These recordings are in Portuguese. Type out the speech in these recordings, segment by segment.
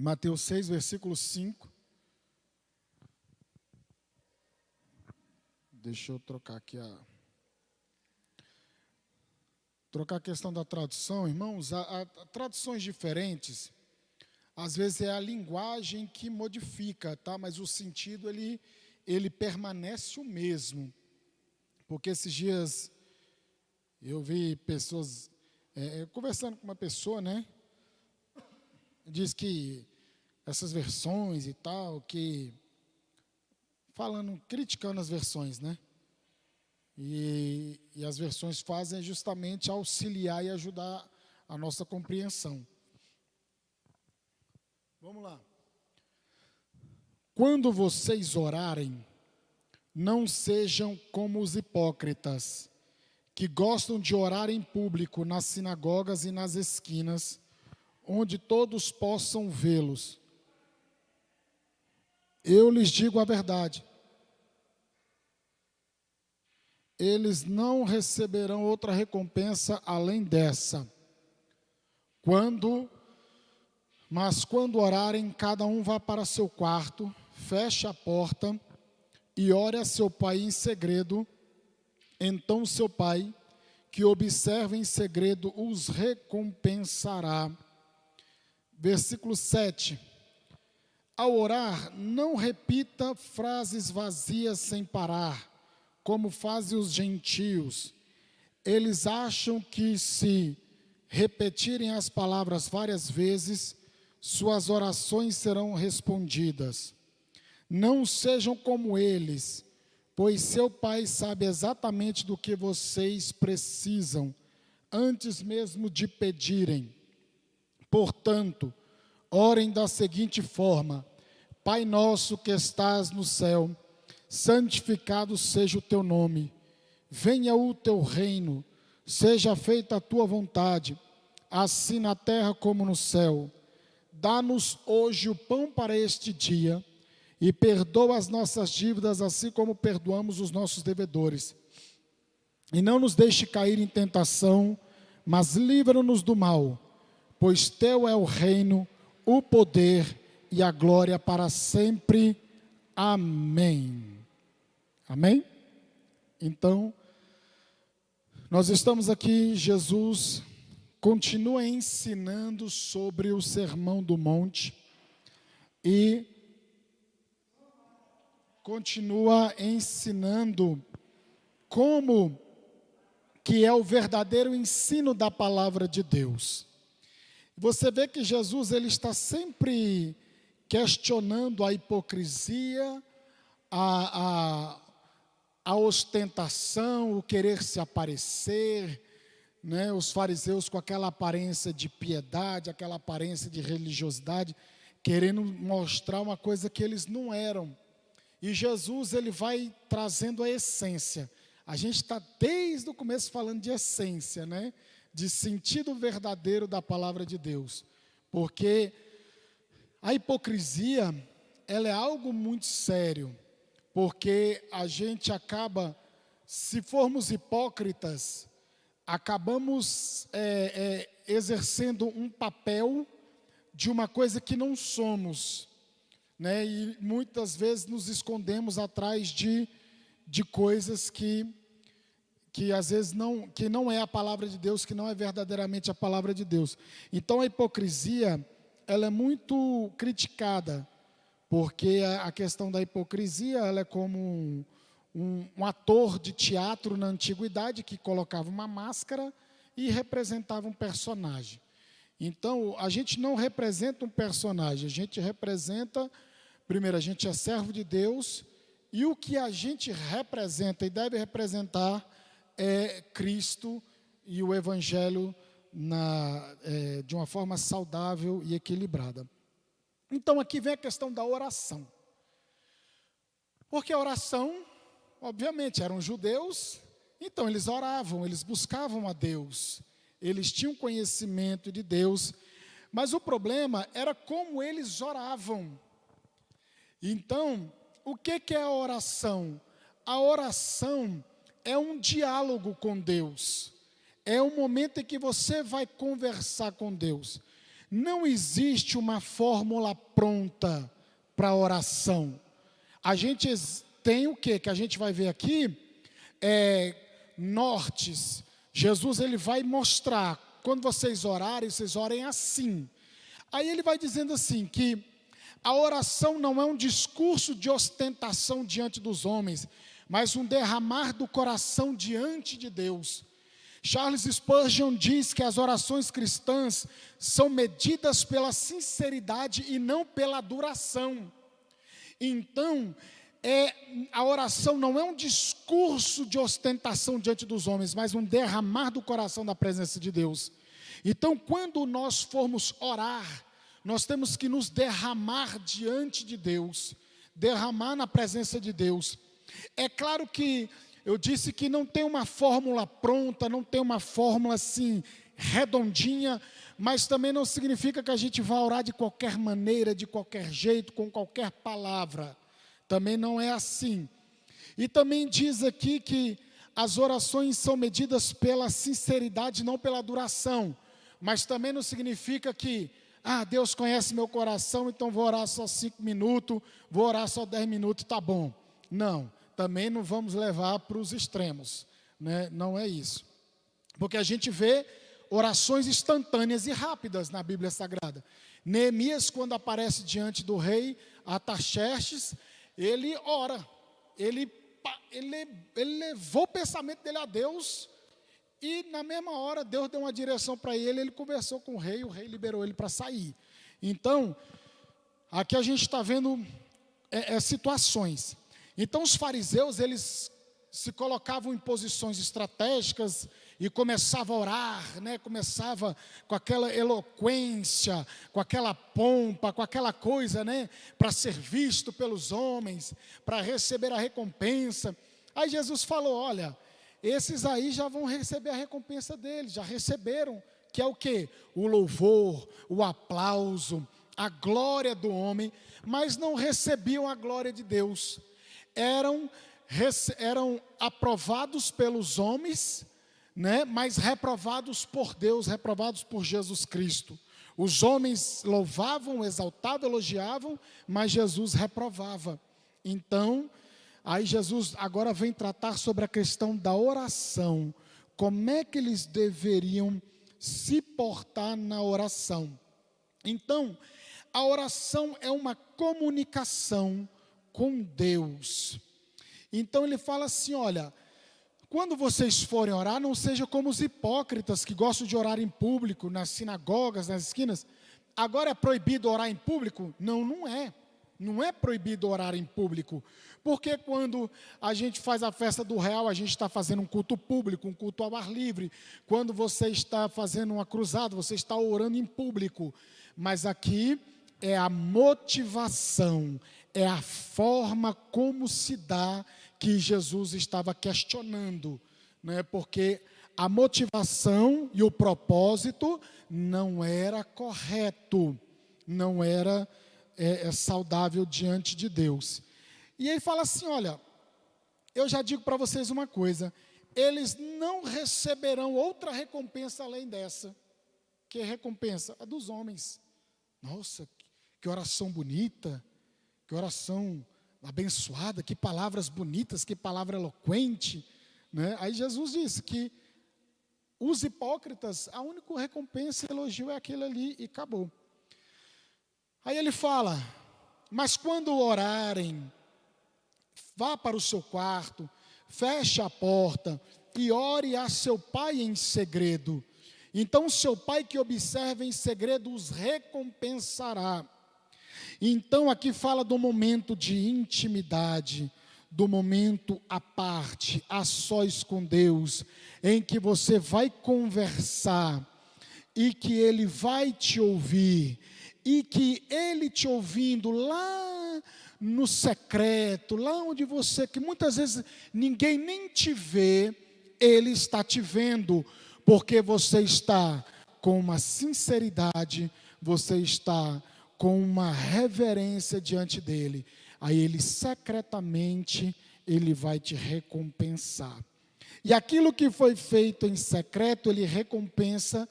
Mateus 6, versículo 5. Deixa eu trocar aqui trocar a questão da tradução, irmãos. Traduções diferentes, às vezes é a linguagem que modifica, tá? Mas o sentido ele permanece o mesmo. Porque esses dias eu vi pessoas conversando com uma pessoa, né? Diz que essas versões e tal, que criticando as versões, né? E as versões fazem justamente auxiliar e ajudar a nossa compreensão. Vamos lá. Quando vocês orarem, não sejam como os hipócritas, que gostam de orar em público nas sinagogas e nas esquinas, onde todos possam vê-los. Eu lhes digo a verdade. Eles não receberão outra recompensa além dessa. Mas quando orarem, cada um vá para seu quarto, feche a porta e ore a seu pai em segredo. Então seu pai, que observa em segredo, os recompensará. Versículo 7. Ao orar, não repita frases vazias sem parar, como fazem os gentios. Eles acham que se repetirem as palavras várias vezes, suas orações serão respondidas. Não sejam como eles, pois seu Pai sabe exatamente do que vocês precisam, antes mesmo de pedirem. Portanto, orem da seguinte forma: Pai nosso que estás no céu, santificado seja o teu nome. Venha o teu reino, seja feita a tua vontade, assim na terra como no céu. Dá-nos hoje o pão para este dia, e perdoa as nossas dívidas, assim como perdoamos os nossos devedores. E não nos deixe cair em tentação, mas livra-nos do mal, pois teu é o reino, o poder e a glória para sempre. Amém. Amém? Então, nós estamos aqui, Jesus continua ensinando sobre o Sermão do Monte e continua ensinando como que é o verdadeiro ensino da palavra de Deus. Você vê que Jesus ele está sempre questionando a hipocrisia, a ostentação, o querer se aparecer, né? Os fariseus com aquela aparência de piedade, aquela aparência de religiosidade, querendo mostrar uma coisa que eles não eram. E Jesus ele vai trazendo a essência. A gente está desde o começo falando de essência, né? De sentido verdadeiro da palavra de Deus. Porque a hipocrisia, ela é algo muito sério. Porque a gente acaba, se formos hipócritas, acabamos exercendo um papel de uma coisa que não somos, né? E muitas vezes nos escondemos atrás de coisas que às vezes não é a palavra de Deus, que não é verdadeiramente a palavra de Deus. Então a hipocrisia, ela é muito criticada, porque a questão da hipocrisia, ela é como um ator de teatro na antiguidade que colocava uma máscara e representava um personagem. Então, a gente não representa um personagem, a gente representa, primeiro, a gente é servo de Deus, e o que a gente representa e deve representar é Cristo e o Evangelho de uma forma saudável e equilibrada. Então, aqui vem a questão da oração. Porque a oração, obviamente, eram judeus, então eles oravam, eles buscavam a Deus, eles tinham conhecimento de Deus, mas o problema era como eles oravam. Então, o que é a oração? A oração é um diálogo com Deus, é um momento em que você vai conversar com Deus. não existe uma fórmula pronta para a oração. A gente tem o quê? Que a gente vai ver aqui, nortes. Jesus ele vai mostrar, quando vocês orarem, vocês orem assim. Aí ele vai dizendo assim, que a oração não é um discurso de ostentação diante dos homens, mas um derramar do coração diante de Deus. Charles Spurgeon diz que as orações cristãs são medidas pela sinceridade e não pela duração. Então, a oração não é um discurso de ostentação diante dos homens, mas um derramar do coração da presença de Deus. Então, quando nós formos orar, nós temos que nos derramar diante de Deus, derramar na presença de Deus. É claro que eu disse que não tem uma fórmula pronta, não tem uma fórmula assim redondinha, mas também não significa que a gente vá orar de qualquer maneira, de qualquer jeito, com qualquer palavra. Também não é assim. E também diz aqui que as orações são medidas pela sinceridade, não pela duração. Mas também não significa que, Deus conhece meu coração, então vou orar só 5 minutos, vou orar só 10 minutos, tá bom. Não, também não vamos levar para os extremos, né? Não é isso. Porque a gente vê orações instantâneas e rápidas na Bíblia Sagrada. Neemias, quando aparece diante do rei Artaxerxes, ele ora, ele levou o pensamento dele a Deus, e na mesma hora Deus deu uma direção para ele, ele conversou com o rei liberou ele para sair. Então, aqui a gente está vendo situações. Então os fariseus, eles se colocavam em posições estratégicas e começavam a orar, né? Começava com aquela eloquência, com aquela pompa, com aquela coisa, né? Para ser visto pelos homens, para receber a recompensa. Aí Jesus falou, olha, esses aí já vão receber a recompensa deles, já receberam, que é o quê? O louvor, o aplauso, a glória do homem, mas não recebiam a glória de Deus. Eram aprovados pelos homens, né? Mas reprovados por Deus, reprovados por Jesus Cristo. Os homens louvavam, exaltavam, elogiavam, mas Jesus reprovava. Então, aí Jesus agora vem tratar sobre a questão da oração. Como é que eles deveriam se portar na oração? Então, a oração é uma comunicação com Deus. Então ele fala assim, olha, quando vocês forem orar, não seja como os hipócritas que gostam de orar em público, nas sinagogas, nas esquinas. Agora é proibido orar em público? Não, não é. Não é proibido orar em público. Porque quando a gente faz a festa do real, a gente está fazendo um culto público, um culto ao ar livre. Quando você está fazendo uma cruzada, você está orando em público. Mas aqui é a motivação, é a forma como se dá que Jesus estava questionando, né? Porque a motivação e o propósito não era correto, não era saudável diante de Deus. E ele fala assim, olha, eu já digo para vocês uma coisa, eles não receberão outra recompensa além dessa. Que recompensa? A dos homens. Nossa, que oração bonita, que oração abençoada, que palavras bonitas, que palavra eloquente, né? Aí Jesus disse que os hipócritas, a única recompensa e elogio é aquele ali e acabou. Aí ele fala, mas quando orarem, vá para o seu quarto, feche a porta e ore a seu pai em segredo. Então seu pai que observa em segredo os recompensará. Então aqui fala do momento de intimidade, do momento à parte, a sós com Deus, em que você vai conversar e que Ele vai te ouvir, e que Ele te ouvindo lá no secreto, lá onde você, que muitas vezes ninguém nem te vê, Ele está te vendo, porque você está com uma sinceridade, você está com uma reverência diante dEle. Aí Ele secretamente, Ele vai te recompensar. E aquilo que foi feito em secreto, Ele recompensa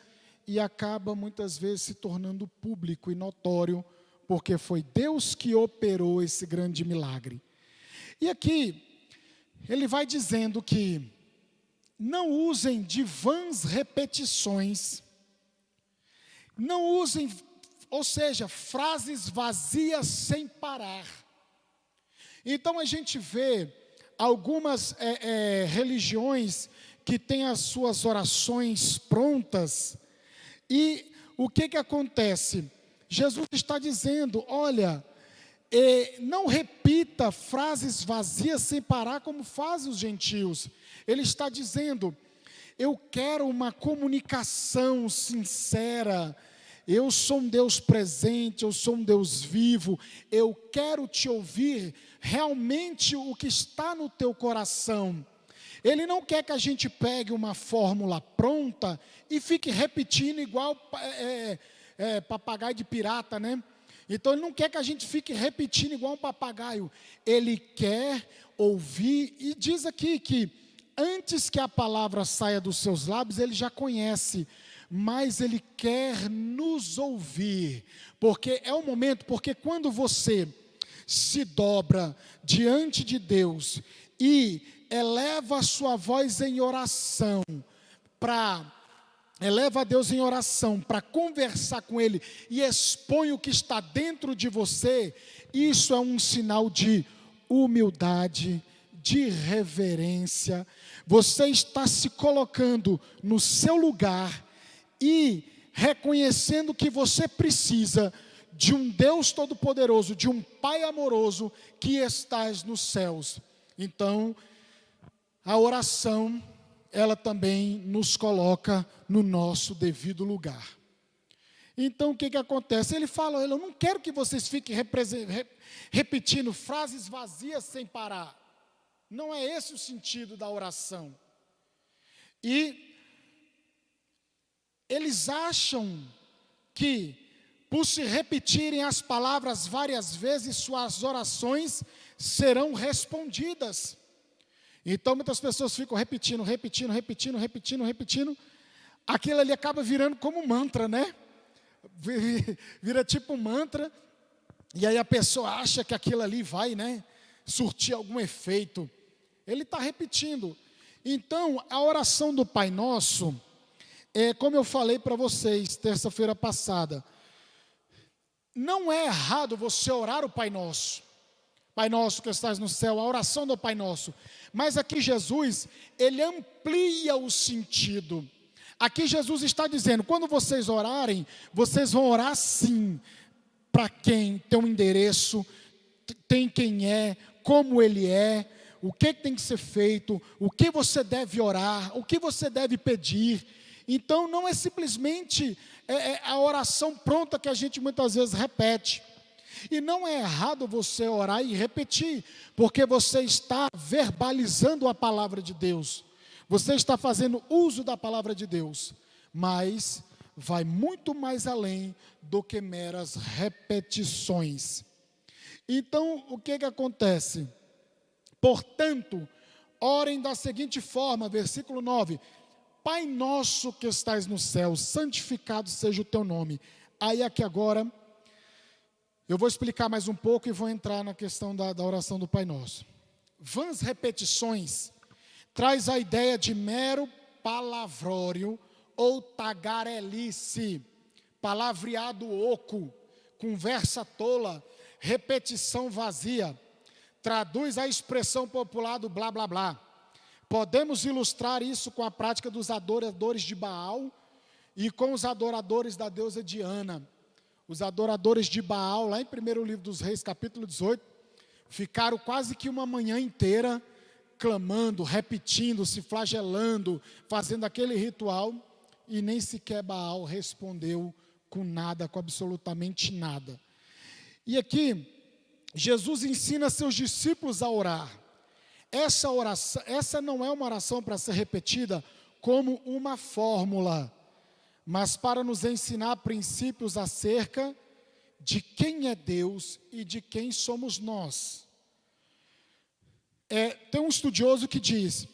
e acaba muitas vezes se tornando público e notório, porque foi Deus que operou esse grande milagre. E aqui, ele vai dizendo que não usem de vãs repetições, não usem, ou seja, frases vazias sem parar. Então a gente vê algumas religiões que têm as suas orações prontas, e o que acontece? Jesus está dizendo, olha, não repita frases vazias sem parar como fazem os gentios. Ele está dizendo, eu quero uma comunicação sincera, eu sou um Deus presente, eu sou um Deus vivo, eu quero te ouvir realmente o que está no teu coração. Ele não quer que a gente pegue uma fórmula pronta e fique repetindo igual papagaio de pirata, né? Então ele não quer que a gente fique repetindo igual um papagaio. Ele quer ouvir, e diz aqui que antes que a palavra saia dos seus lábios, ele já conhece, mas ele quer nos ouvir, porque é o momento, porque quando você se dobra diante de Deus e eleva a sua voz em oração, eleva a Deus em oração para conversar com Ele e expõe o que está dentro de você, isso é um sinal de humildade, de reverência. Você está se colocando no seu lugar e reconhecendo que você precisa de um Deus Todo-Poderoso, de um Pai amoroso que estás nos céus. Então, a oração, ela também nos coloca no nosso devido lugar. Então, o que acontece? Ele fala, eu não quero que vocês fiquem repetindo frases vazias sem parar. Não é esse o sentido da oração. E eles acham que, por se repetirem as palavras várias vezes, suas orações serão respondidas. Então muitas pessoas ficam repetindo. Aquilo ali acaba virando como mantra, né? Vira tipo um mantra. E aí a pessoa acha que aquilo ali vai, né, surtir algum efeito. Ele está repetindo. Então a oração do Pai Nosso, como eu falei para vocês terça-feira passada, não é errado você orar o Pai Nosso. Pai Nosso que estás no céu, a oração do Pai Nosso. Mas aqui Jesus, ele amplia o sentido. Aqui Jesus está dizendo, quando vocês orarem, vocês vão orar sim, para quem tem um endereço, tem quem é, como ele é, o que tem que ser feito, o que você deve orar, o que você deve pedir. Então não é simplesmente a oração pronta que a gente muitas vezes repete. E não é errado você orar e repetir, porque você está verbalizando a palavra de Deus, você está fazendo uso da palavra de Deus, mas vai muito mais além do que meras repetições. Então, o que acontece? Portanto, orem da seguinte forma, versículo 9: Pai nosso que estais no céu, santificado seja o teu nome. Aí aqui agora, eu vou explicar mais um pouco e vou entrar na questão da oração do Pai Nosso. Vãs repetições traz a ideia de mero palavrório ou tagarelice, palavreado oco, conversa tola, repetição vazia. Traduz a expressão popular do blá blá blá. Podemos ilustrar isso com a prática dos adoradores de Baal e com os adoradores da deusa Diana. Os adoradores de Baal, lá em 1º livro dos Reis, capítulo 18, ficaram quase que uma manhã inteira clamando, repetindo, se flagelando, fazendo aquele ritual, e nem sequer Baal respondeu com nada, com absolutamente nada. E aqui, Jesus ensina seus discípulos a orar. Essa oração, essa não é uma oração para ser repetida como uma fórmula, mas para nos ensinar princípios acerca de quem é Deus e de quem somos nós. Tem um estudioso que diz,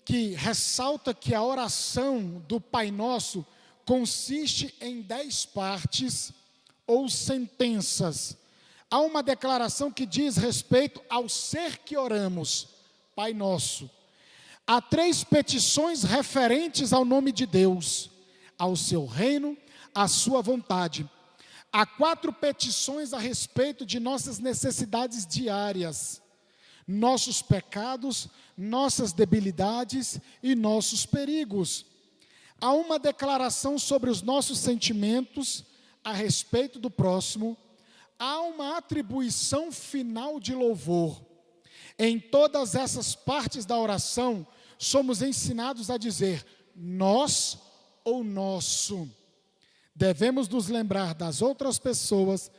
que ressalta que a oração do Pai Nosso consiste em 10 partes ou sentenças. Há uma declaração que diz respeito ao ser que oramos, Pai Nosso. Há 3 petições referentes ao nome de Deus, ao seu reino, à sua vontade. Há 4 petições a respeito de nossas necessidades diárias, nossos pecados, nossas debilidades e nossos perigos. Há uma declaração sobre os nossos sentimentos a respeito do próximo. Há uma atribuição final de louvor. Em todas essas partes da oração, somos ensinados a dizer nós ou nosso. Devemos nos lembrar das outras pessoas,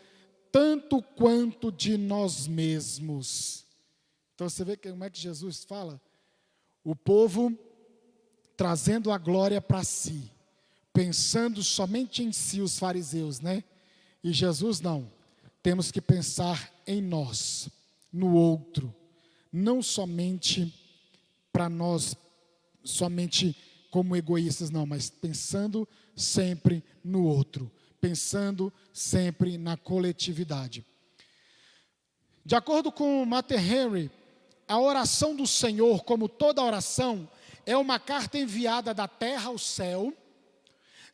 tanto quanto de nós mesmos. Então você vê como é que Jesus fala? O povo trazendo a glória para si, pensando somente em si, os fariseus, né? E Jesus não. Temos que pensar em nós, no outro, não somente para nós, somente como egoístas, não, mas pensando sempre no outro, pensando sempre na coletividade. De acordo com Matthew Henry, a oração do Senhor, como toda oração, é uma carta enviada da terra ao céu.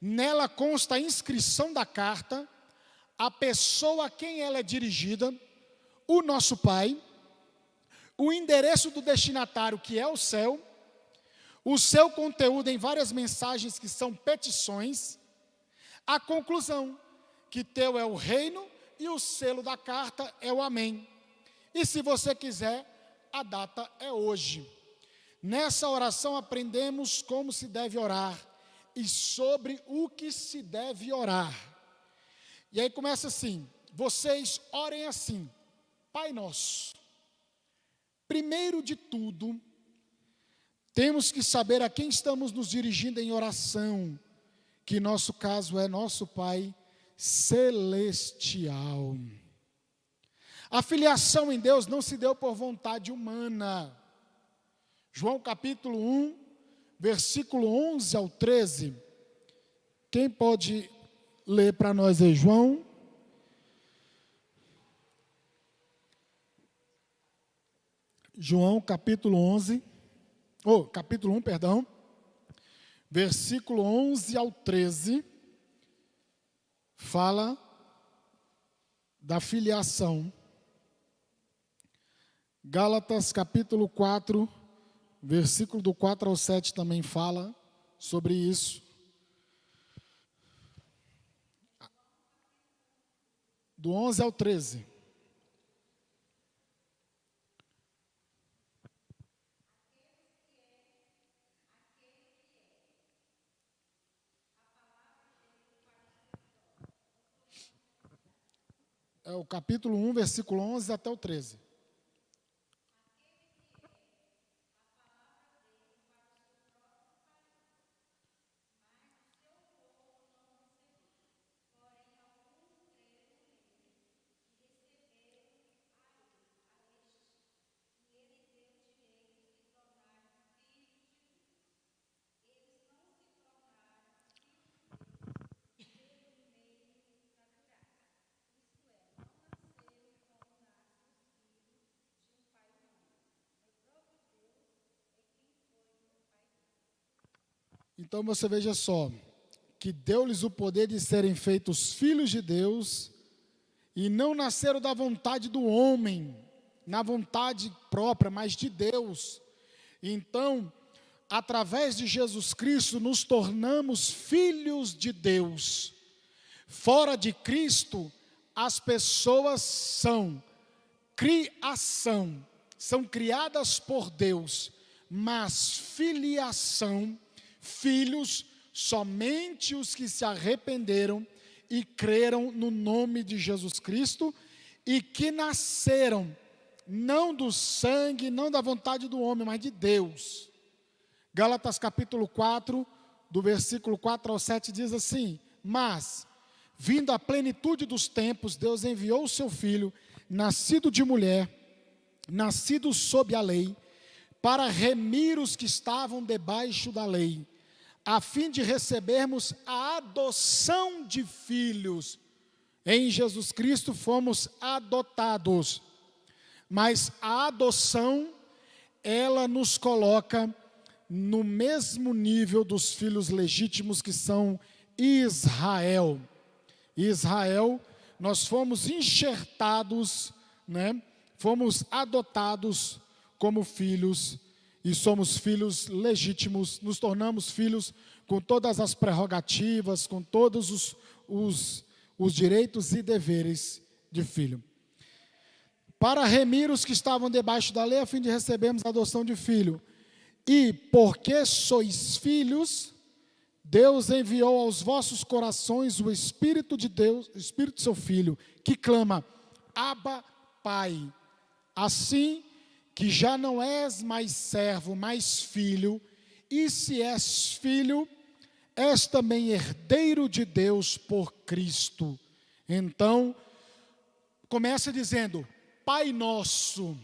Nela consta a inscrição da carta, a pessoa a quem ela é dirigida, o nosso Pai, o endereço do destinatário, que é o céu, o seu conteúdo em várias mensagens que são petições, a conclusão, que teu é o reino e o selo da carta é o amém. E se você quiser, a data é hoje. Nessa oração aprendemos como se deve orar e sobre o que se deve orar. E aí começa assim: vocês orem assim, Pai Nosso. Primeiro de tudo, temos que saber a quem estamos nos dirigindo em oração, que nosso caso é nosso Pai Celestial. A filiação em Deus não se deu por vontade humana. João capítulo 1, versículo 11 ao 13. Quem pode ler para nós aí, João? João capítulo 1, perdão. Versículo 11 ao 13. Fala da filiação. Gálatas capítulo 4, versículo do 4 ao 7 também fala sobre isso. Do 11 ao 13. É o capítulo 1, versículo 11 até o 13. Então você veja só, que deu-lhes o poder de serem feitos filhos de Deus, e não nasceram da vontade do homem, na vontade própria, mas de Deus. Então, através de Jesus Cristo, nos tornamos filhos de Deus. Fora de Cristo, as pessoas são criação, são criadas por Deus, mas filiação, filhos, somente os que se arrependeram e creram no nome de Jesus Cristo e que nasceram, não do sangue, não da vontade do homem, mas de Deus. Gálatas capítulo 4, do versículo 4 ao 7 diz assim: mas, vindo a plenitude dos tempos, Deus enviou o seu Filho, nascido de mulher, nascido sob a lei, para remir os que estavam debaixo da lei, a fim de recebermos a adoção de filhos. Em Jesus Cristo fomos adotados, mas a adoção, ela nos coloca no mesmo nível dos filhos legítimos que são Israel. Israel, nós fomos enxertados, fomos adotados como filhos, e somos filhos legítimos, nos tornamos filhos com todas as prerrogativas, com todos os direitos e deveres de filho. Para remir os que estavam debaixo da lei, a fim de recebermos a adoção de filho. E porque sois filhos, Deus enviou aos vossos corações o Espírito de Deus, o Espírito do seu Filho, que clama, Abba, Pai. Assim que já não és mais servo, mas filho, e se és filho, és também herdeiro de Deus por Cristo. Então, começa dizendo, Pai nosso.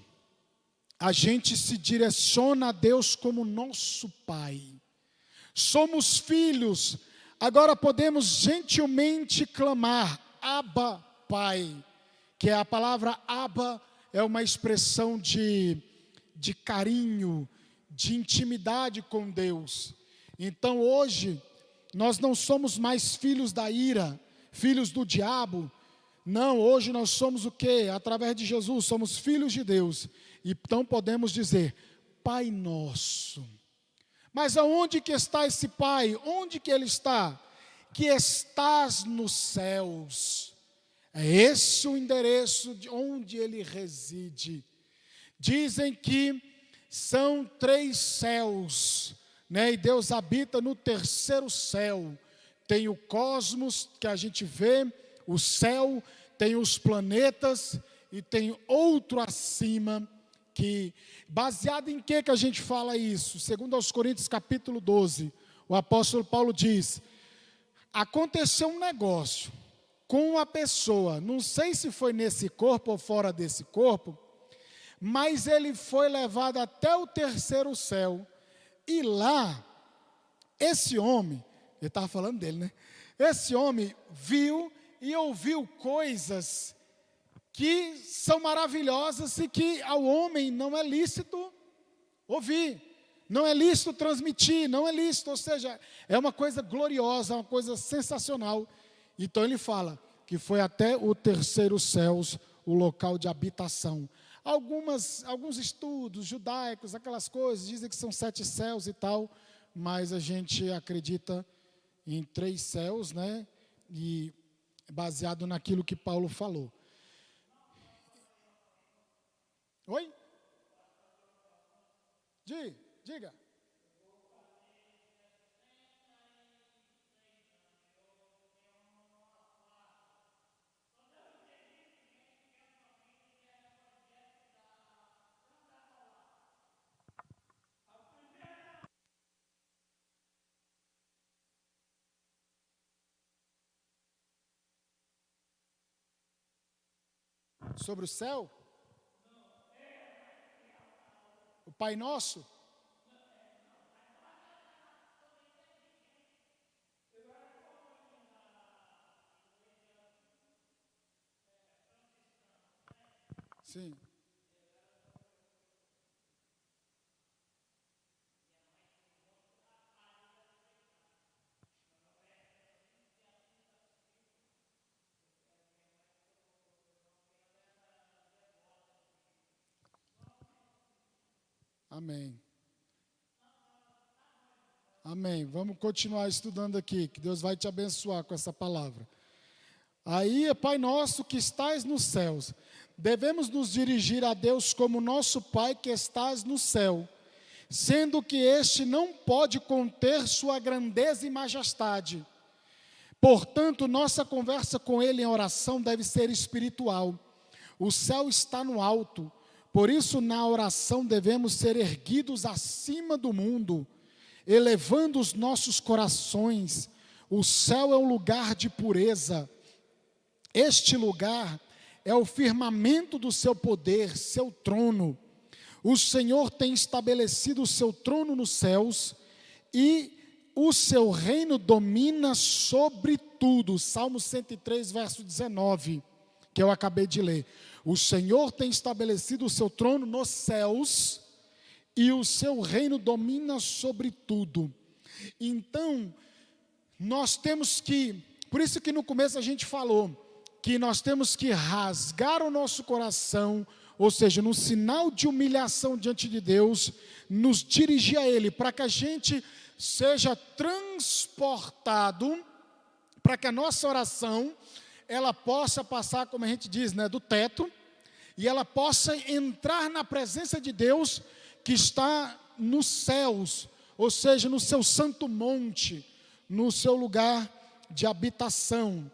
A gente se direciona a Deus como nosso Pai. Somos filhos, agora podemos gentilmente clamar, Abba, Pai, que é a palavra Abba, é uma expressão de carinho, de intimidade com Deus. Então hoje, nós não somos mais filhos da ira, filhos do diabo. Não, hoje nós somos o quê? Através de Jesus, somos filhos de Deus. Então podemos dizer, Pai nosso. Mas aonde que está esse Pai? Onde que Ele está? Que estás nos céus. É esse o endereço de onde Ele reside. Dizem que são 3 céus, e Deus habita no 3º céu. Tem o cosmos que a gente vê, o céu, tem os planetas e tem outro acima que, baseado em que a gente fala isso? Segundo aos Coríntios capítulo 12, o apóstolo Paulo diz, aconteceu um negócio com uma pessoa, não sei se foi nesse corpo ou fora desse corpo, mas ele foi levado até o 3º céu, e lá, esse homem, ele estava falando dele, esse homem viu e ouviu coisas que são maravilhosas e que ao homem não é lícito ouvir, não é lícito transmitir, não é lícito, ou seja, é uma coisa gloriosa, uma coisa sensacional. Então ele fala que foi até o 3º céu, o local de habitação. Alguns estudos judaicos, aquelas coisas, dizem que são 7 céus e tal, mas a gente acredita em 3 céus, e baseado naquilo que Paulo falou. Oi? Diga. Sobre o céu? O Pai Nosso? Sim. Amém. Amém. Vamos continuar estudando aqui, que Deus vai te abençoar com essa palavra. Aí, Pai nosso que estás nos céus, devemos nos dirigir a Deus como nosso Pai que estás no céu, sendo que este não pode conter sua grandeza e majestade. Portanto, nossa conversa com Ele em oração deve ser espiritual. O céu está no alto, por isso na oração devemos ser erguidos acima do mundo, elevando os nossos corações. O céu é um lugar de pureza. Este lugar é o firmamento do seu poder, seu trono. O Senhor tem estabelecido o seu trono nos céus e o seu reino domina sobre tudo. Salmo 103, verso 19, que eu acabei de ler. O Senhor tem estabelecido o seu trono nos céus, e o seu reino domina sobre tudo. Então, nós temos que, por isso que no começo a gente falou, que nós temos que rasgar o nosso coração, ou seja, no sinal de humilhação diante de Deus, nos dirigir a Ele, para que a gente seja transportado, para que a nossa oração, ela possa passar, como a gente diz, do teto, e ela possa entrar na presença de Deus, que está nos céus, ou seja, no seu santo monte, no seu lugar de habitação.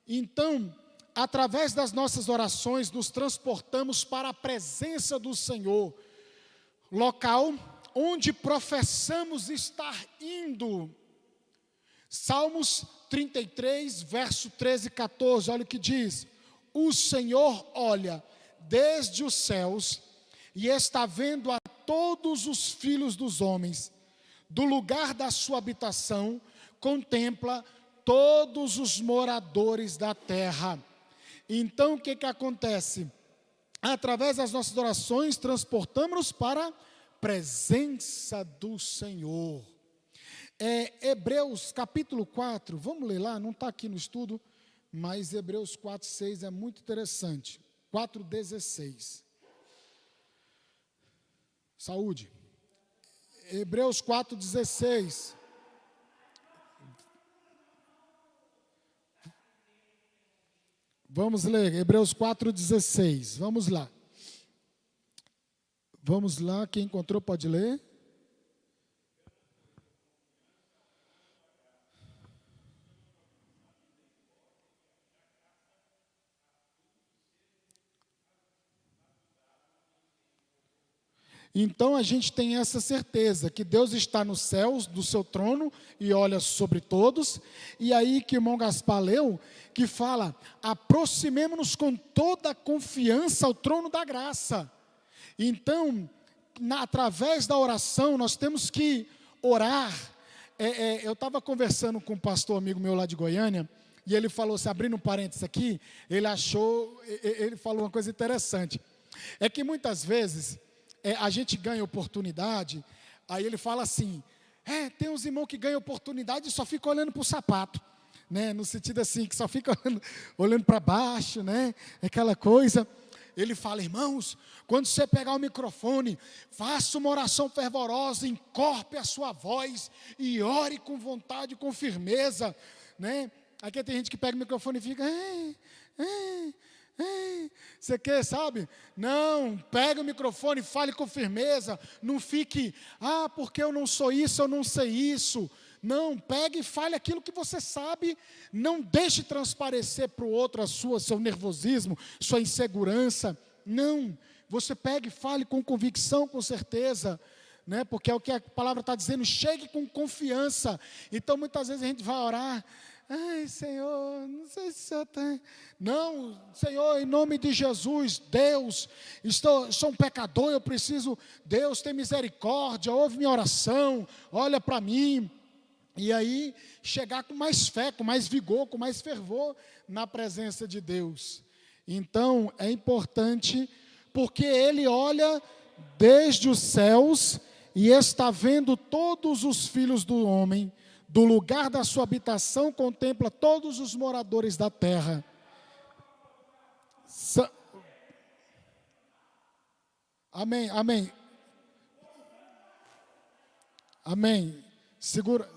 Então, através das nossas orações, nos transportamos para a presença do Senhor, local onde professamos estar indo. Salmos 33, verso 13 e 14, olha o que diz: o Senhor olha desde os céus e está vendo a todos os filhos dos homens, do lugar da sua habitação, contempla todos os moradores da terra. Então, o que acontece? Através das nossas orações, transportamos-nos para a presença do Senhor. Hebreus capítulo 4, vamos ler lá, não está aqui no estudo, mas Hebreus 4, 6 é muito interessante. 4, 16. Saúde. Hebreus 4, 16. Vamos ler, Hebreus 4,16, vamos lá. Vamos lá, quem encontrou pode ler. Então a gente tem essa certeza, que Deus está nos céus, do seu trono, e olha sobre todos. E aí que o irmão Gaspar leu, que fala, aproximemo-nos com toda a confiança ao trono da graça. Então, através da oração, nós temos que orar. Eu estava conversando com um pastor amigo meu lá de Goiânia, e ele falou, se abrindo um parênteses aqui, ele falou uma coisa interessante. É que muitas vezes a gente ganha oportunidade, aí ele fala assim, tem uns irmãos que ganham oportunidade e só ficam olhando para o sapato, no sentido assim, que só fica olhando para baixo, aquela coisa. Ele fala, irmãos, quando você pegar o microfone, faça uma oração fervorosa, encorpe a sua voz e ore com vontade, com firmeza, Aqui tem gente que pega o microfone e fica, você quer, sabe? Não, pega o microfone, fale com firmeza, não fique, porque eu não sou isso, eu não sei isso. Não, pegue e fale aquilo que você sabe, não deixe transparecer para o outro seu nervosismo, sua insegurança. Não, você pegue e fale com convicção, com certeza, porque é o que a palavra está dizendo, chegue com confiança. Então muitas vezes a gente vai orar, Senhor, não sei se o Senhor tem. Não, Senhor, em nome de Jesus, Deus, sou um pecador, eu preciso, Deus tem misericórdia, ouve minha oração, olha para mim. E aí, chegar com mais fé, com mais vigor, com mais fervor na presença de Deus. Então, é importante, porque Ele olha desde os céus e está vendo todos os filhos do homem, do lugar da sua habitação, contempla todos os moradores da terra. Amém, amém. Amém. Segura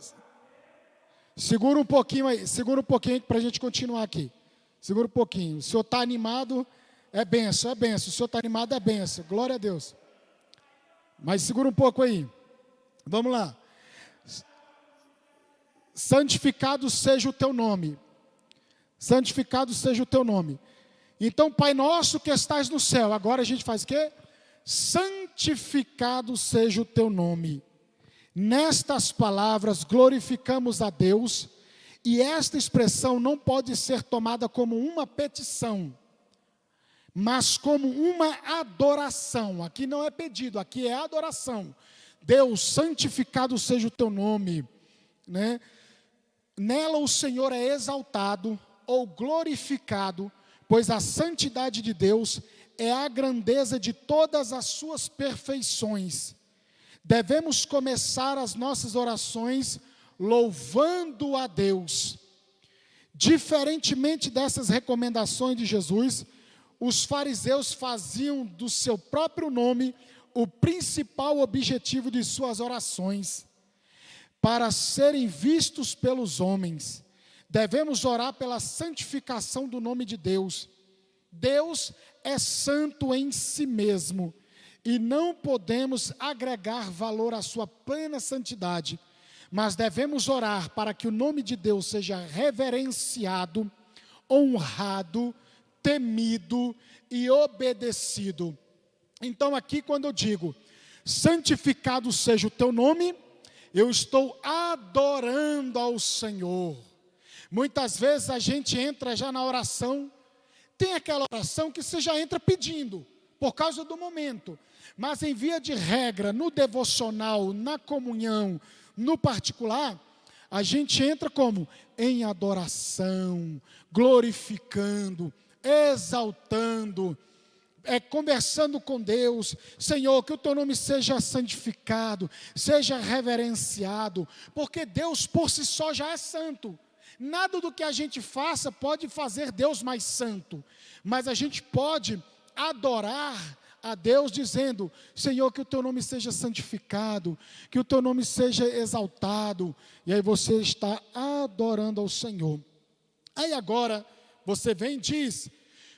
um pouquinho aí, para a gente continuar aqui. Segura um pouquinho. O senhor está animado, é benção, é benção. O senhor está animado, é benção. Glória a Deus. Mas segura um pouco aí. Vamos lá. Santificado seja o teu nome. Santificado seja o teu nome. Então, Pai nosso que estás no céu. Agora a gente faz o quê? Santificado seja o teu nome. Nestas palavras glorificamos a Deus, e esta expressão não pode ser tomada como uma petição, mas como uma adoração. Aqui não é pedido, aqui é adoração. Deus, santificado seja o teu nome. né? Nela o Senhor é exaltado ou glorificado, pois a santidade de Deus é a grandeza de todas as suas perfeições. Devemos começar as nossas orações louvando a Deus. Diferentemente dessas recomendações de Jesus, os fariseus faziam do seu próprio nome o principal objetivo de suas orações, para serem vistos pelos homens. Devemos orar pela santificação do nome de Deus. Deus é santo em si mesmo, e não podemos agregar valor à sua plena santidade, mas devemos orar para que o nome de Deus seja reverenciado, honrado, temido e obedecido. Então aqui quando eu digo, santificado seja o teu nome, eu estou adorando ao Senhor. Muitas vezes a gente entra já na oração, tem aquela oração que você já entra pedindo, por causa do momento. Mas em via de regra, no devocional, na comunhão, no particular, a gente entra como? Em adoração, glorificando, exaltando, conversando com Deus. Senhor, que o teu nome seja santificado, seja reverenciado, porque Deus por si só já é santo. Nada do que a gente faça pode fazer Deus mais santo, mas a gente pode adorar a Deus dizendo, Senhor, que o teu nome seja santificado, que o teu nome seja exaltado, e aí você está adorando ao Senhor. Aí agora, você vem e diz,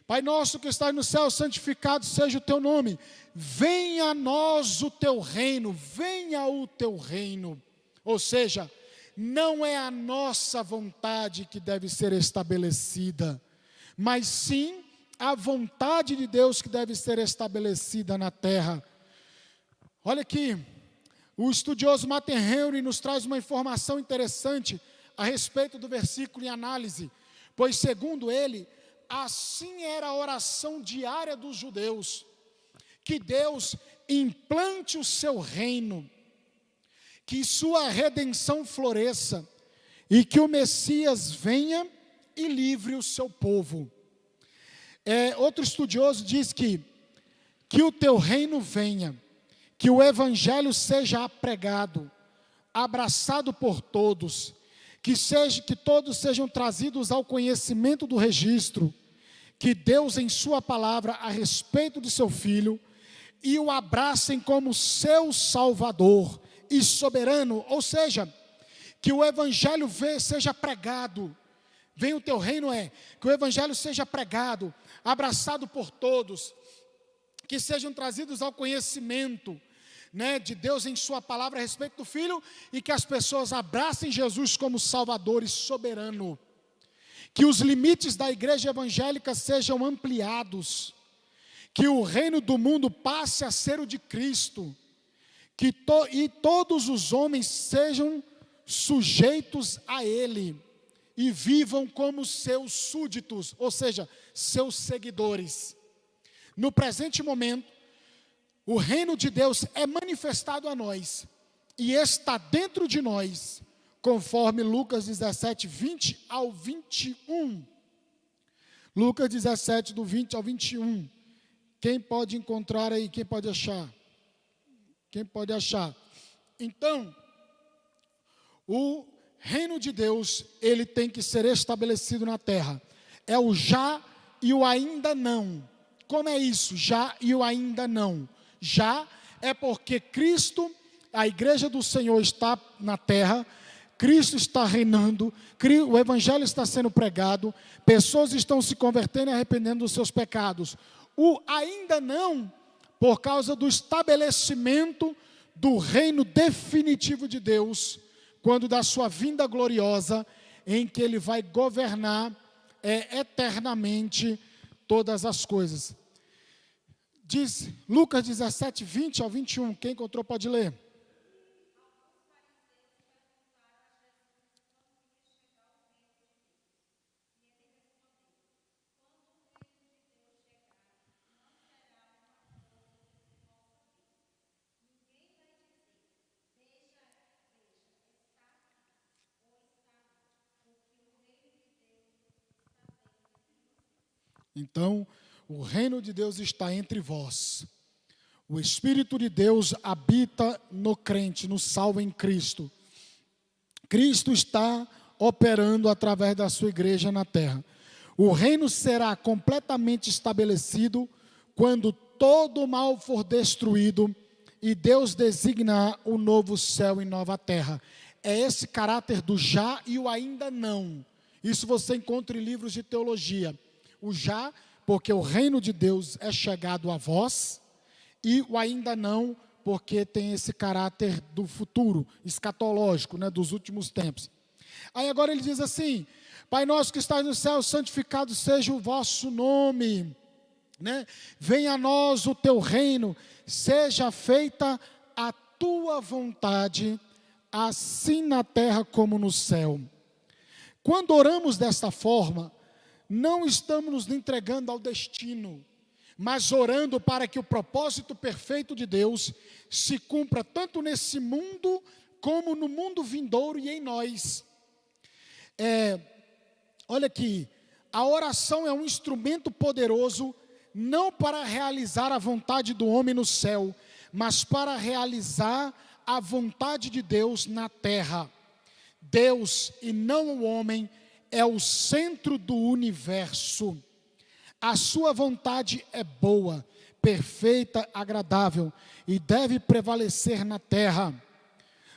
Pai nosso que estás no céu, santificado seja o teu nome, venha a nós o teu reino, venha o teu reino, ou seja, não é a nossa vontade que deve ser estabelecida, mas sim a vontade de Deus que deve ser estabelecida na terra. Olha aqui, o estudioso Martin Henry nos traz uma informação interessante a respeito do versículo em análise, pois segundo ele, assim era a oração diária dos judeus, que Deus implante o seu reino, que sua redenção floresça, e que o Messias venha e livre o seu povo. Outro estudioso diz que o teu reino venha, que o evangelho seja pregado, abraçado por todos, que todos sejam trazidos ao conhecimento do registro, que Deus em sua palavra a respeito de seu Filho, e o abracem como seu Salvador e soberano, ou seja, que o evangelho seja pregado, vem o teu reino que o evangelho seja pregado, abraçado por todos, que sejam trazidos ao conhecimento, de Deus em sua palavra a respeito do Filho, e que as pessoas abracem Jesus como Salvador e soberano, que os limites da igreja evangélica sejam ampliados, que o reino do mundo passe a ser o de Cristo, e todos os homens sejam sujeitos a Ele, e vivam como seus súditos, ou seja, seus seguidores. No presente momento, o reino de Deus é manifestado a nós, e está dentro de nós, conforme Lucas 17, 20 ao 21. Lucas 17, do 20 ao 21. Quem pode encontrar aí? Quem pode achar? Quem pode achar? Então, o reino de Deus, ele tem que ser estabelecido na terra. É o já e o ainda não. Como é isso? Já e o ainda não. Já é porque Cristo, a igreja do Senhor está na terra, Cristo está reinando, o evangelho está sendo pregado, pessoas estão se convertendo e arrependendo dos seus pecados. O ainda não, por causa do estabelecimento do reino definitivo de Deus, quando da sua vinda gloriosa, em que Ele vai governar eternamente todas as coisas. Diz Lucas 17, 20 ao 21, quem encontrou pode ler. Então, o reino de Deus está entre vós. O Espírito de Deus habita no crente, no salvo em Cristo. Cristo está operando através da sua igreja na terra. O reino será completamente estabelecido quando todo o mal for destruído e Deus designar o novo céu e nova terra. É esse caráter do já e o ainda não. Isso você encontra em livros de teologia. O já, porque o reino de Deus é chegado a vós, e o ainda não, porque tem esse caráter do futuro, escatológico, né, dos últimos tempos. Aí agora ele diz assim: Pai nosso que estás no céu, santificado seja o vosso nome, né? Venha a nós o teu reino, seja feita a tua vontade, assim na terra como no céu. Quando oramos desta forma, não estamos nos entregando ao destino, mas orando para que o propósito perfeito de Deus se cumpra tanto nesse mundo, como no mundo vindouro e em nós. Olha aqui, a oração é um instrumento poderoso, não para realizar a vontade do homem no céu, mas para realizar a vontade de Deus na terra. Deus, e não o homem, é o centro do universo. A sua vontade é boa, perfeita, agradável e deve prevalecer na terra.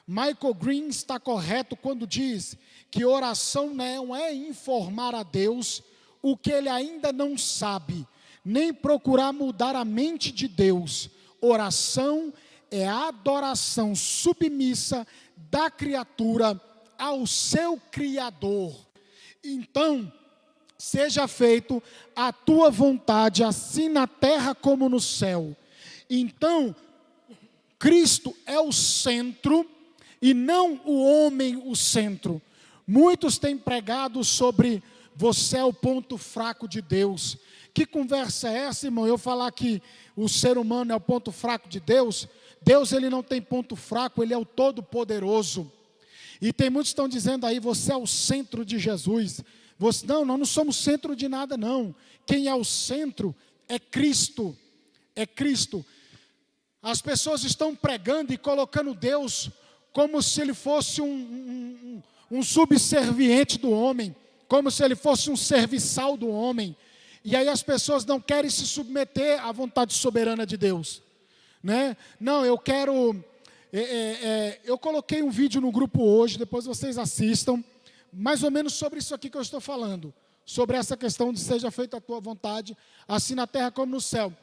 Michael Green está correto quando diz que oração não é informar a Deus o que ele ainda não sabe, nem procurar mudar a mente de Deus. Oração é a adoração submissa da criatura ao seu Criador. Então, seja feito a tua vontade, assim na terra como no céu. Então, Cristo é o centro e não o homem o centro. Muitos têm pregado sobre você é o ponto fraco de Deus. Que conversa é essa, irmão? Eu falar que o ser humano é o ponto fraco de Deus? Deus, ele não tem ponto fraco, ele é o todo-poderoso. E tem muitos que estão dizendo aí, você é o centro de Jesus. Não, nós não somos centro de nada, não. Quem é o centro é Cristo. É Cristo. As pessoas estão pregando e colocando Deus como se ele fosse um subserviente do homem, como se ele fosse um serviçal do homem. E aí as pessoas não querem se submeter à vontade soberana de Deus, né? Não, eu quero... eu coloquei um vídeo no grupo hoje, depois vocês assistam, mais ou menos sobre isso aqui que eu estou falando, sobre essa questão de seja feita a tua vontade, assim na terra como no céu.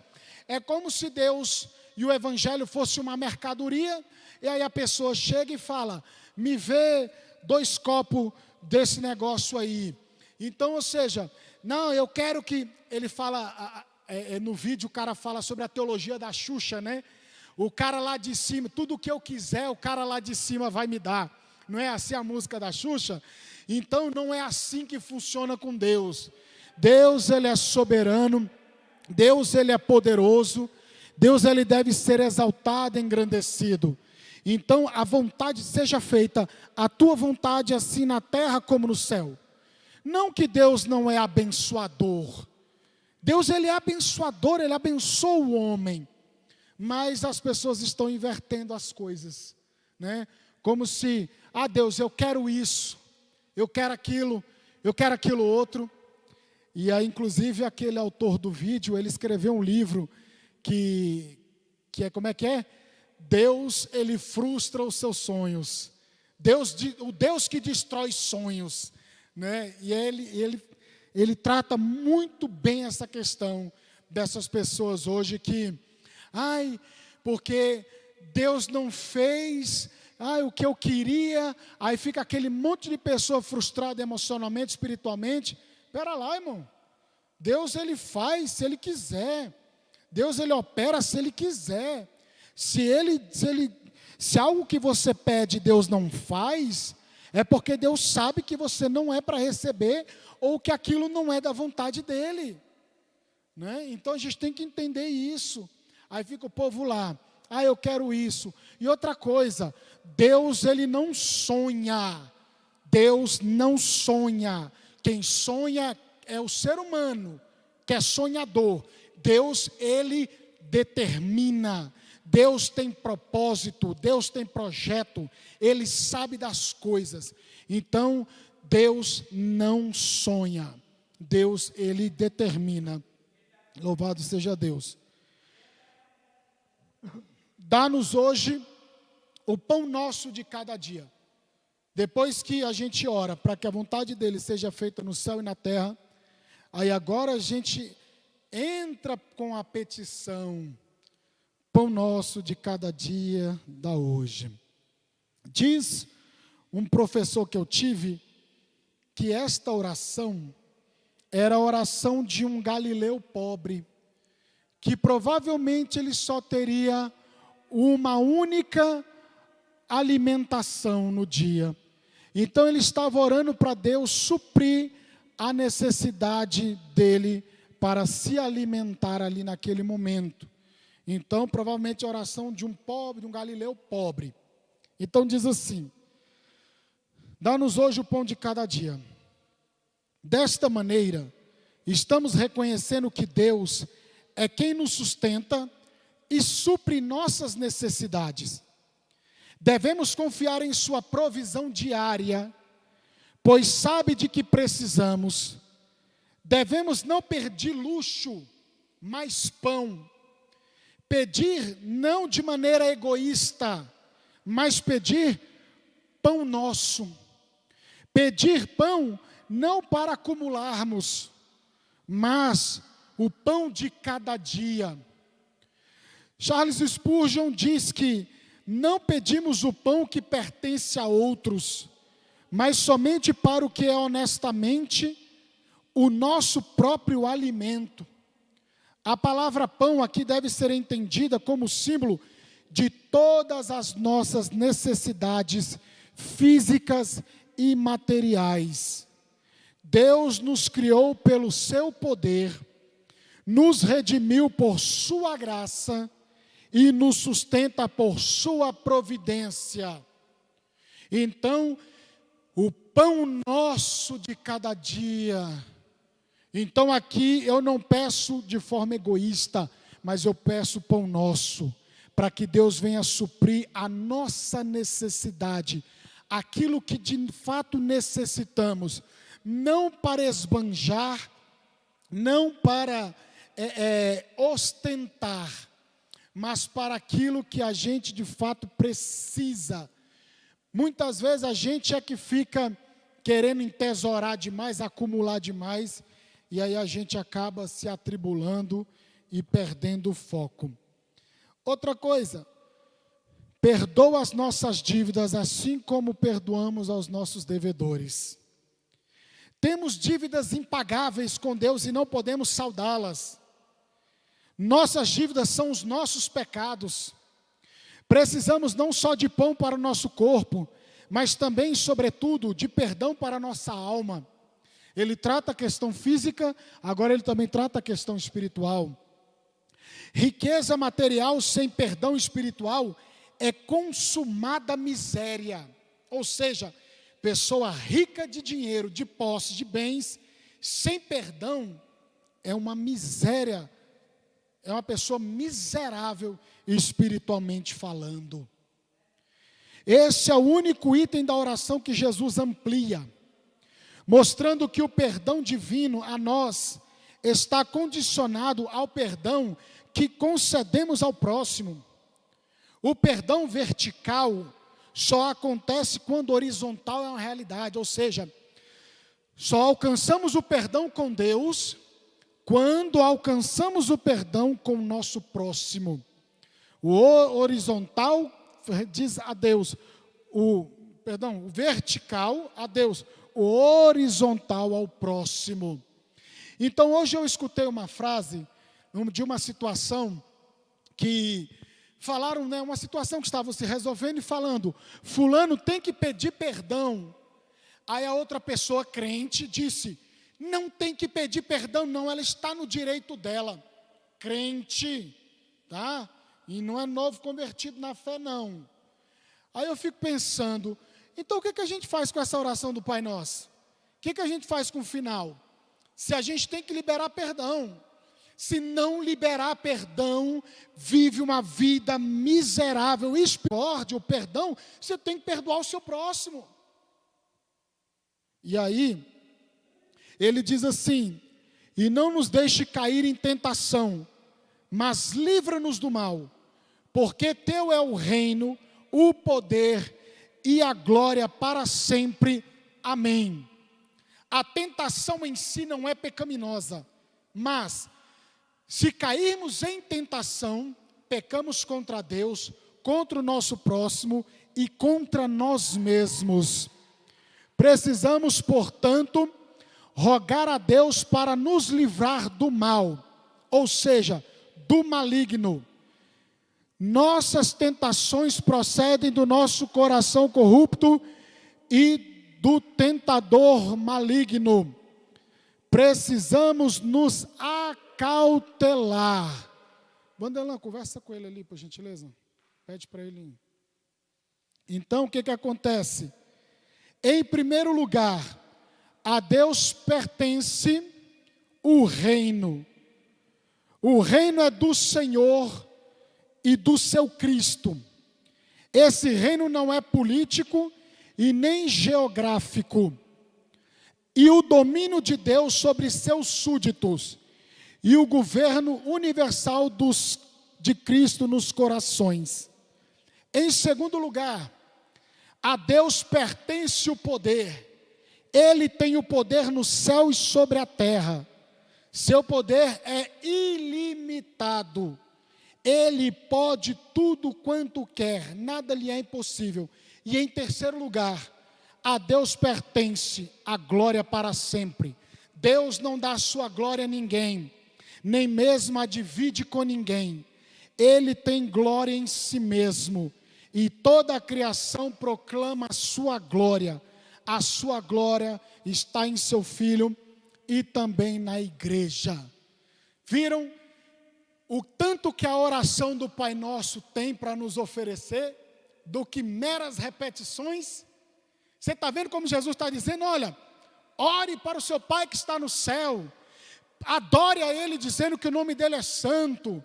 É como se Deus e o Evangelho fosse uma mercadoria, e aí a pessoa chega e fala, me vê 2 copos desse negócio aí. Então, ou seja, não, eu quero que... Ele fala, no vídeo o cara fala sobre a teologia da Xuxa, né? O cara lá de cima, tudo o que eu quiser, o cara lá de cima vai me dar. Não é assim a música da Xuxa? Então, não é assim que funciona com Deus. Deus, ele é soberano. Deus, ele é poderoso. Deus, ele deve ser exaltado, engrandecido. Então, a vontade seja feita, a tua vontade assim na terra como no céu. Não que Deus não é abençoador. Deus, ele é abençoador, ele abençoa o homem. Mas as pessoas estão invertendo as coisas, né? Como se, Deus, eu quero isso, eu quero aquilo outro. E aí, inclusive, aquele autor do vídeo, ele escreveu um livro que é, como é que é? Deus, ele frustra os seus sonhos. O Deus que destrói sonhos, né? E ele trata muito bem essa questão dessas pessoas hoje que, porque Deus não fez, o que eu queria, aí fica aquele monte de pessoa frustrada emocionalmente, espiritualmente. Espera lá, irmão. Deus, ele faz se ele quiser. Deus, ele opera se ele quiser. Se algo que você pede Deus não faz, é porque Deus sabe que você não é para receber, ou que aquilo não é da vontade dele, né? Então a gente tem que entender isso. Aí fica o povo lá, eu quero isso. E outra coisa, Deus, ele não sonha. Deus não sonha. Quem sonha é o ser humano. que é sonhador. Deus, Ele determina. Deus tem propósito, Deus tem projeto, Ele sabe das coisas. Então, Deus não sonha, Deus, Ele determina. Louvado seja Deus. Dá-nos hoje o pão nosso de cada dia. Depois que a gente ora para que a vontade dEle seja feita no céu e na terra, aí agora a gente entra com a petição: pão nosso de cada dia, dá hoje. Diz um professor que eu tive, que esta oração era a oração de um galileu pobre, que provavelmente ele só teria uma única alimentação no dia. Então ele estava orando para Deus suprir a necessidade dele para se alimentar ali naquele momento. Então, provavelmente a oração de um pobre, de um galileu pobre. Então diz assim: dá-nos hoje o pão de cada dia. Desta maneira, estamos reconhecendo que Deus é quem nos sustenta e supre nossas necessidades. Devemos confiar em sua provisão diária, pois sabe de que precisamos. Devemos não pedir luxo, mas pão. Pedir não de maneira egoísta, mas pedir pão nosso. Pedir pão não para acumularmos, mas o pão de cada dia. Charles Spurgeon diz que não pedimos o pão que pertence a outros, mas somente para o que é honestamente o nosso próprio alimento. A palavra pão aqui deve ser entendida como símbolo de todas as nossas necessidades físicas e materiais. Deus nos criou pelo seu poder, nos redimiu por sua graça e nos sustenta por sua providência. Então, o pão nosso de cada dia. Então aqui eu não peço de forma egoísta, mas eu peço pão nosso, para que Deus venha suprir a nossa necessidade, aquilo que de fato necessitamos, não para esbanjar, não para ostentar, mas para aquilo que a gente de fato precisa. Muitas vezes a gente é que fica querendo entesourar demais, acumular demais, e aí a gente acaba se atribulando e perdendo o foco. Outra coisa, perdoa as nossas dívidas assim como perdoamos aos nossos devedores. Temos dívidas impagáveis com Deus e não podemos saldá-las. Nossas dívidas são os nossos pecados. Precisamos não só de pão para o nosso corpo, mas também, sobretudo, de perdão para a nossa alma. Ele trata a questão física, agora ele também trata a questão espiritual. Riqueza material sem perdão espiritual é consumada miséria. Ou seja, pessoa rica de dinheiro, de posse, de bens, sem perdão, é uma miséria. É uma pessoa miserável espiritualmente falando. Esse é o único item da oração que Jesus amplia, mostrando que o perdão divino a nós está condicionado ao perdão que concedemos ao próximo. O perdão vertical só acontece quando horizontal é uma realidade, ou seja, só alcançamos o perdão com Deus quando alcançamos o perdão com o nosso próximo. O horizontal diz a Deus, o vertical a Deus, o horizontal ao próximo. Então hoje eu escutei uma frase de uma situação que falaram, uma situação que estava se resolvendo e falando, fulano tem que pedir perdão. Aí a outra pessoa crente disse, não tem que pedir perdão não, ela está no direito dela. Crente, tá? E não é novo convertido na fé não. Aí eu fico pensando, então o que a gente faz com essa oração do Pai Nosso? O que a gente faz com o final? se a gente tem que liberar perdão. Se não liberar perdão, vive uma vida miserável. O perdão, você tem que perdoar o seu próximo. E aí, ele diz assim: e não nos deixe cair em tentação, mas livra-nos do mal, porque teu é o reino, o poder e a glória para sempre. Amém. A tentação em si não é pecaminosa, mas se cairmos em tentação, pecamos contra Deus, contra o nosso próximo e contra nós mesmos. Precisamos, portanto, rogar a Deus para nos livrar do mal, ou seja, do maligno. Nossas tentações procedem do nosso coração corrupto e do tentador maligno. Precisamos nos acautelar. Vanderlan, conversa com ele ali, por gentileza. Pede para ele. Então, o que acontece? Em primeiro lugar, a Deus pertence o reino. O reino é do Senhor e do seu Cristo. Esse reino não é político e nem geográfico. E o domínio de Deus sobre seus súditos, e o governo universal de Cristo nos corações. Em segundo lugar, a Deus pertence o poder. Ele tem o poder no céu e sobre a terra. Seu poder é ilimitado. Ele pode tudo quanto quer, nada lhe é impossível. E em terceiro lugar, a Deus pertence a glória para sempre. Deus não dá sua glória a ninguém, nem mesmo a divide com ninguém. Ele tem glória em si mesmo, e toda a criação proclama a sua glória. A sua glória está em seu Filho e também na igreja. Viram o tanto que a oração do Pai Nosso tem para nos oferecer, do que meras repetições? Você está vendo como Jesus está dizendo? Olha, ore para o seu Pai que está no céu, adore a Ele dizendo que o nome dEle é santo,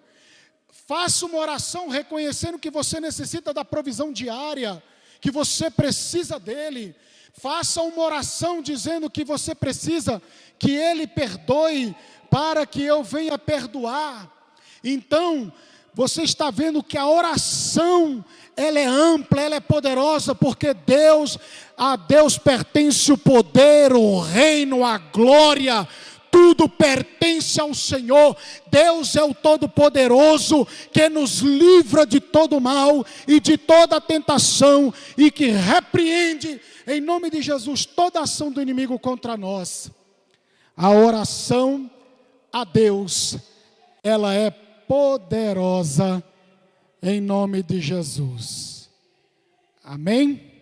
faça uma oração reconhecendo que você necessita da provisão diária, que você precisa dEle, faça uma oração dizendo que você precisa que Ele perdoe, para que eu venha perdoar. Então, você está vendo que a oração, ela é ampla, ela é poderosa, porque a Deus pertence o poder, o reino, a glória, tudo pertence ao Senhor. Deus é o Todo-Poderoso, que nos livra de todo mal e de toda tentação, e que repreende, em nome de Jesus, toda ação do inimigo contra nós. A oração a Deus, ela é poderosa, em nome de Jesus. Amém?